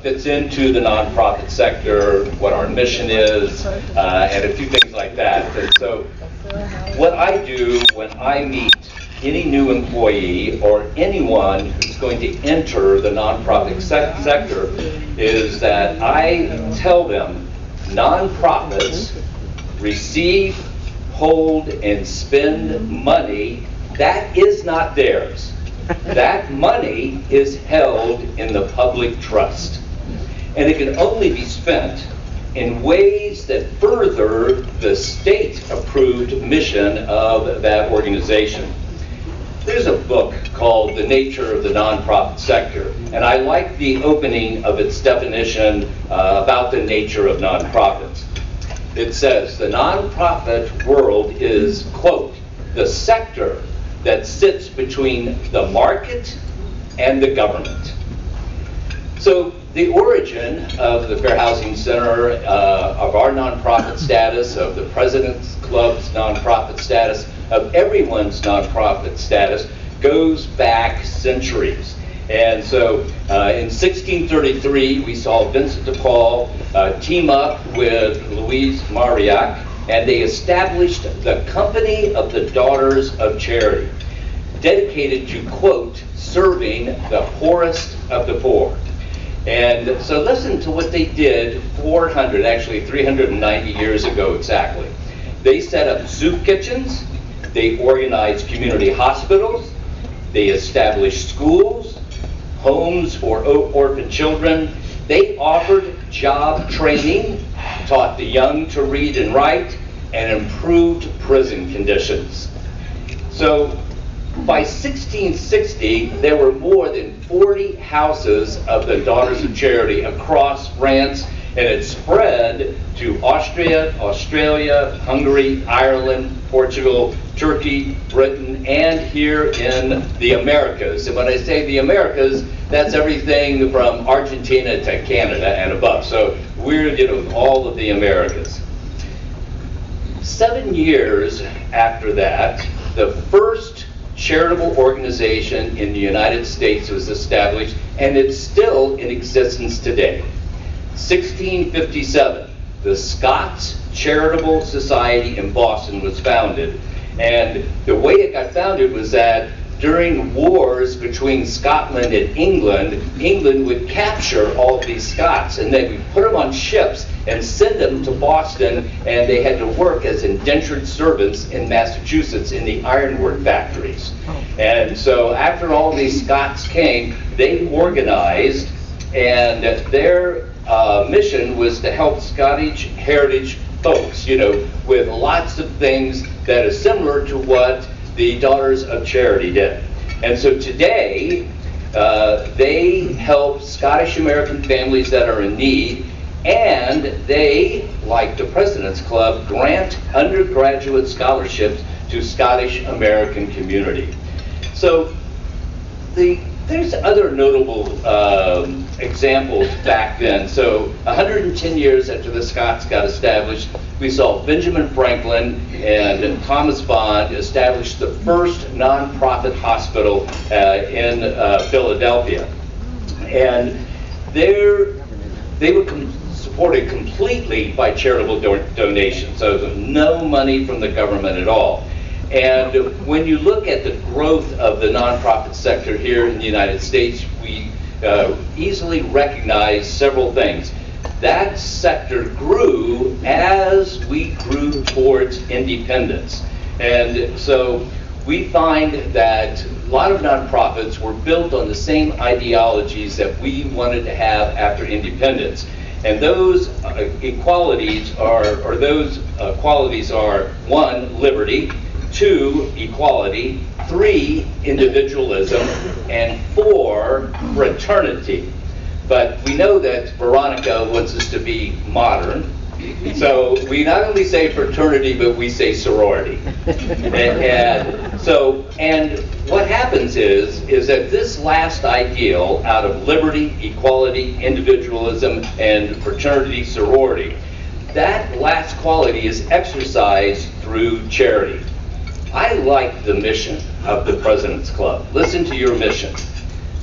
fits into the nonprofit sector, what our mission is, and a few things like that. And so what I do when I meet any new employee or anyone who's going to enter the nonprofit sector is that I tell them nonprofits receive, hold, and spend money that is not theirs. That money is held in the public trust. And it can only be spent in ways that further the state-approved mission of that organization. There's a book called The Nature of the Nonprofit Sector, and I like the opening of its definition about the nature of nonprofits. It says, the nonprofit world is, quote, the sector that sits between the market and the government. So the origin of the Fair Housing Center, of our nonprofit status, of the President's Club's nonprofit status, of everyone's nonprofit status, goes back centuries. And so in 1633, we saw Vincent de Paul team up with Louise Marillac, and they established the Company of the Daughters of Charity, dedicated to, quote, serving the poorest of the poor. And so listen to what they did 390 years ago exactly. They set up soup kitchens, they organized community hospitals, they established schools, homes for orphan children. They offered job training, taught the young to read and write, and improved prison conditions. So by 1660, there were more than 40 houses of the Daughters of Charity across France, and it spread to Austria, Australia, Hungary, Ireland, Portugal, Turkey, Britain, and here in the Americas. And when I say the Americas, that's everything from Argentina to Canada and above. So we're, all of the Americas. 7 years after that, the first charitable organization in the United States was established, and it's still in existence today. 1657, the Scots Charitable Society in Boston was founded. And the way it got founded was that during wars between Scotland and England, England would capture all of these Scots, and they would put them on ships and send them to Boston, and they had to work as indentured servants in Massachusetts in the ironwork factories. And so after all these Scots came, they organized, and their mission was to help Scottish heritage folks, with lots of things that are similar to what the Daughters of Charity did. And so today, they help Scottish American families that are in need, and they, like the President's Club, grant undergraduate scholarships to Scottish American community. So there's other notable examples back then. So 110 years after the Scots got established, we saw Benjamin Franklin and Thomas Bond establish the first nonprofit hospital in Philadelphia. And they were supported completely by charitable donations. So there was no money from the government at all. And when you look at the growth of the nonprofit sector here in the United States, we easily recognize several things. That sector grew as we grew towards independence. And so we find that a lot of nonprofits were built on the same ideologies that we wanted to have after independence. And those qualities are 1, liberty, 2, equality, 3, individualism, and 4, fraternity. But we know that Veronica wants us to be modern, so we not only say fraternity, but we say sorority. And what happens is that this last ideal out of liberty, equality, individualism, and fraternity, sorority, that last quality is exercised through charity. I like the mission of the President's Club. Listen to your mission.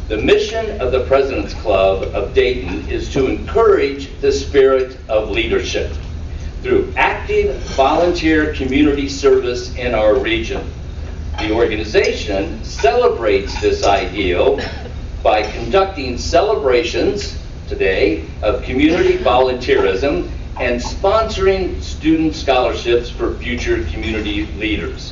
The mission of the President's Club of Dayton is to encourage the spirit of leadership through active volunteer community service in our region. The organization celebrates this ideal by conducting celebrations today of community volunteerism and sponsoring student scholarships for future community leaders.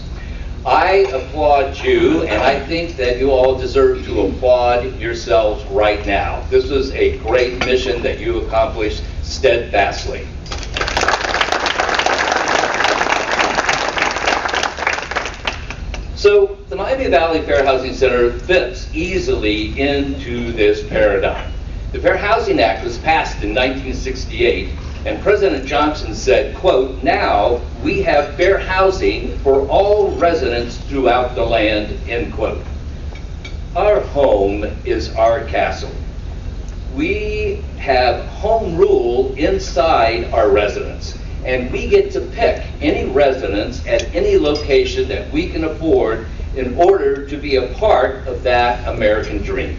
I applaud you, and I think that you all deserve to applaud yourselves right now. This was a great mission that you accomplished steadfastly. So the Miami Valley Fair Housing Center fits easily into this paradigm. The Fair Housing Act was passed in 1968, and President Johnson said, quote, "Now we have fair housing for all residents throughout the land," end quote. Our home is our castle. We have home rule inside our residence, and we get to pick any residence at any location that we can afford in order to be a part of that American dream.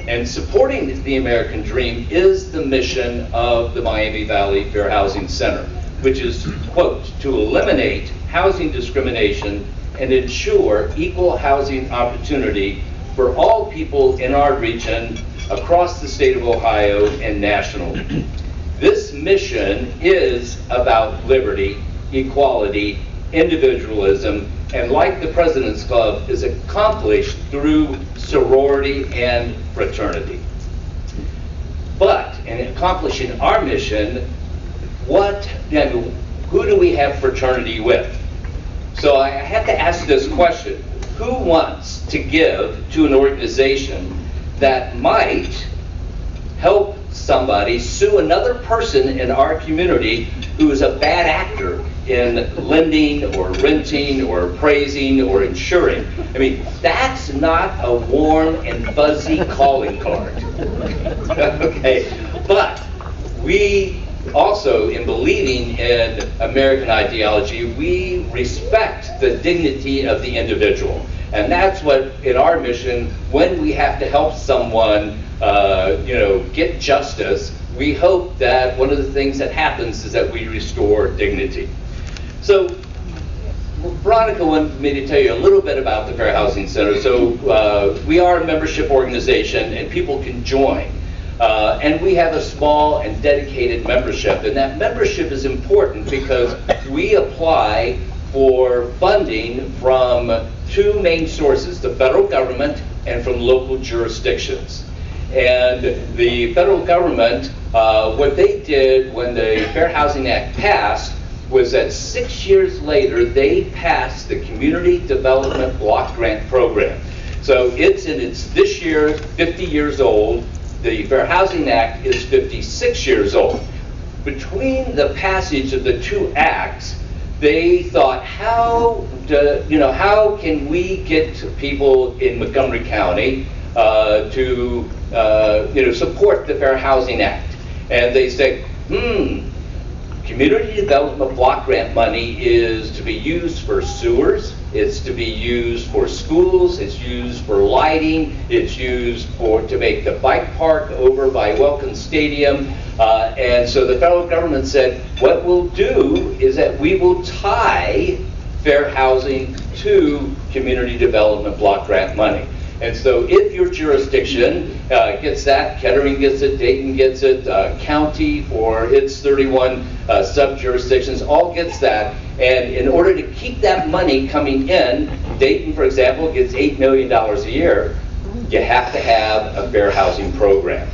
And supporting the American dream is the mission of the Miami Valley Fair Housing Center, which is, quote, "to eliminate housing discrimination and ensure equal housing opportunity for all people in our region across the state of Ohio and nationally." This mission is about liberty, equality, individualism, and like the President's Club, is accomplished through sorority and fraternity. But in accomplishing our mission, who do we have fraternity with? So I have to ask this question: who wants to give to an organization that might help somebody sue another person in our community who is a bad actor in lending or renting or appraising or insuring? I mean, that's not a warm and fuzzy calling card. Okay, but we also, in believing in American ideology, we respect the dignity of the individual. And that's what, in our mission, when we have to help someone get justice, we hope that one of the things that happens is that we restore dignity. So Veronica wanted me to tell you a little bit about the Fair Housing Center. So we are a membership organization and people can join. And we have a small and dedicated membership. And that membership is important because we apply for funding from two main sources: the federal government and from local jurisdictions. And the federal government, what they did when the Fair Housing Act passed was that 6 years later, they passed the Community Development Block Grant Program. So it's this year 50 years old. The Fair Housing Act is 56 years old. Between the passage of the two acts, they thought, how can we get people in Montgomery County to support the Fair Housing Act? And they said, Community Development Block Grant money is to be used for sewers, it's to be used for schools, it's used for lighting, it's used to make the bike park over by Welcome Stadium. And so the federal government said, what we'll do is that we will tie fair housing to Community Development Block Grant money. And so if your jurisdiction gets that, Kettering gets it, Dayton gets it, county for its 31 sub-jurisdictions all gets that. And in order to keep that money coming in, Dayton, for example, gets $8 million a year. You have to have a fair housing program.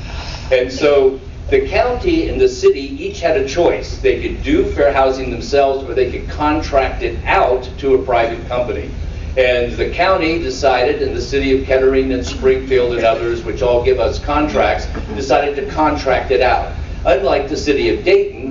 And so the county and the city each had a choice. They could do fair housing themselves, or they could contract it out to a private company. And the county decided, and the city of Kettering and Springfield and others, which all give us contracts, decided to contract it out. Unlike the city of Dayton,